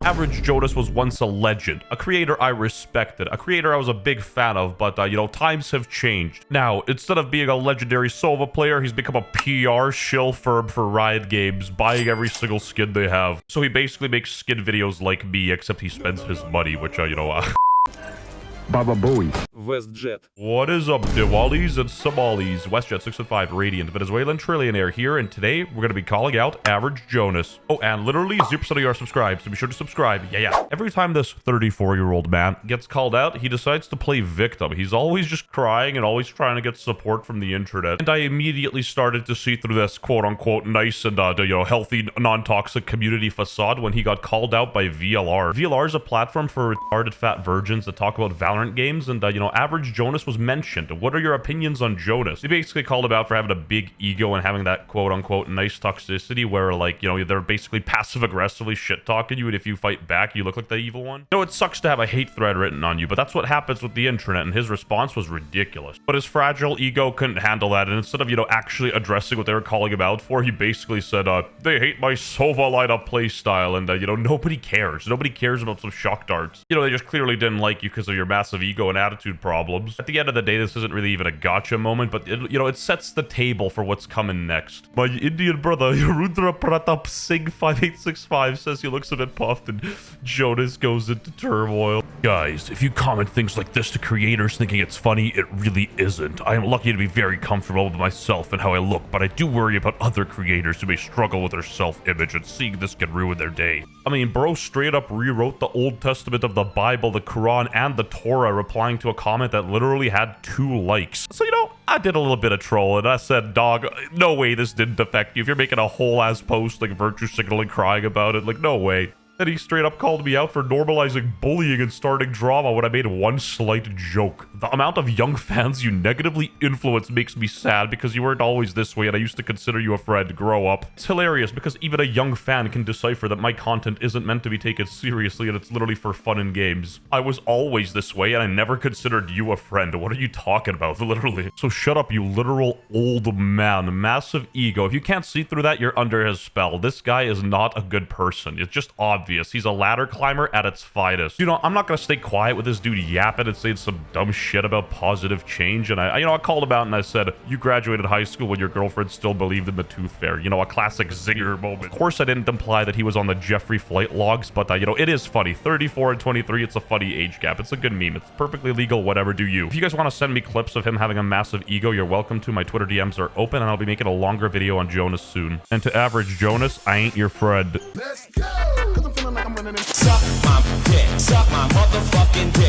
Average Jonas was once a legend, a creator I respected, a creator I was a big fan of, but, times have changed. Now, instead of being a legendary Sova player, he's become a PR shill for Riot Games, buying every single skin they have. So he basically makes skin videos like me, except he spends his money, which, Baba Booey. WestJet. What is up, Diwalis and Somalis? WestJet 615, Radiant Venezuelan trillionaire here, and today we're going to be calling out Average Jonas. Oh, and literally 0% of you are subscribed, so be sure to subscribe. Yeah. Every time this 34-year-old man gets called out, he decides to play victim. He's always just crying and always trying to get support from the internet. And I immediately started to see through this quote-unquote nice and, healthy, non-toxic community facade when he got called out by VLR. VLR is a platform for retarded fat virgins that talk about Valorant games, and, Average Jonas was mentioned. What are your opinions on Jonas? They basically called him out for having a big ego and having that quote-unquote nice toxicity where, they're basically passive-aggressively shit-talking you, and if you fight back, you look like the evil one. No, it sucks to have a hate thread written on you, but that's what happens with the internet, and his response was ridiculous. But his fragile ego couldn't handle that, and instead of, actually addressing what they were calling him out for, he basically said, they hate my Sova lineup playstyle, and, nobody cares. Nobody cares about some shock darts. They just clearly didn't like you because of your massive ego and attitude problems. At the end of the day, this isn't really even a gotcha moment, but it sets the table for what's coming next. My Indian brother, Rudra Pratap Singh 5865 says he looks a bit puffed and Jonas goes into turmoil. Guys, if you comment things like this to creators thinking it's funny, it really isn't. I am lucky to be very comfortable with myself and how I look, but I do worry about other creators who may struggle with their self-image, and seeing this can ruin their day. I mean, bro straight up rewrote the Old Testament of the Bible, the Quran, and the Torah, replying to a comment that literally had 2 likes. So, I did a little bit of trolling. I said, dog, no way this didn't affect you. If you're making a whole ass post, virtue signaling, crying about it, no way. Then he straight up called me out for normalizing bullying and starting drama when I made one slight joke. The amount of young fans you negatively influence makes me sad because you weren't always this way and I used to consider you a friend. Grow up. It's hilarious because even a young fan can decipher that my content isn't meant to be taken seriously and it's literally for fun and games. I was always this way and I never considered you a friend. What are you talking about? Literally. So shut up, you literal old man. Massive ego. If you can't see through that, you're under his spell. This guy is not a good person. It's just obvious. He's a ladder climber at its finest. I'm not gonna stay quiet with this dude yapping and saying some dumb shit about positive change. And I called him out and I said, you graduated high school when your girlfriend still believed in the tooth fairy. A classic zinger moment. Of course, I didn't imply that he was on the Jeffrey flight logs, but it is funny. 34 and 23, it's a funny age gap. It's a good meme. It's perfectly legal, whatever do you. If you guys want to send me clips of him having a massive ego, you're welcome to. My Twitter DMs are open and I'll be making a longer video on Jonas soon. And to Average Jonas, I ain't your friend. Let's go! 'Cause I'm feeling like I'm running in. Suck my dick, suck my motherfucking dick.